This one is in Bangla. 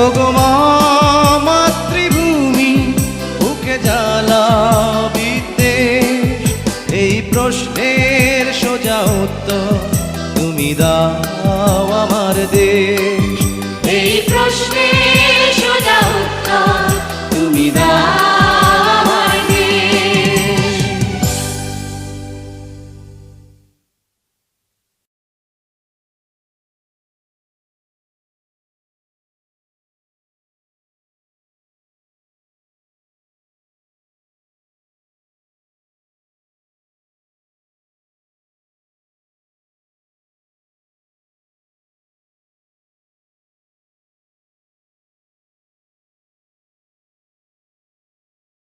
ওগো মা মাতৃভূমি বুকে জ্বালা বিদ্বেষ, এই প্রশ্নের সোজা উত্তর তুমি দাও আমার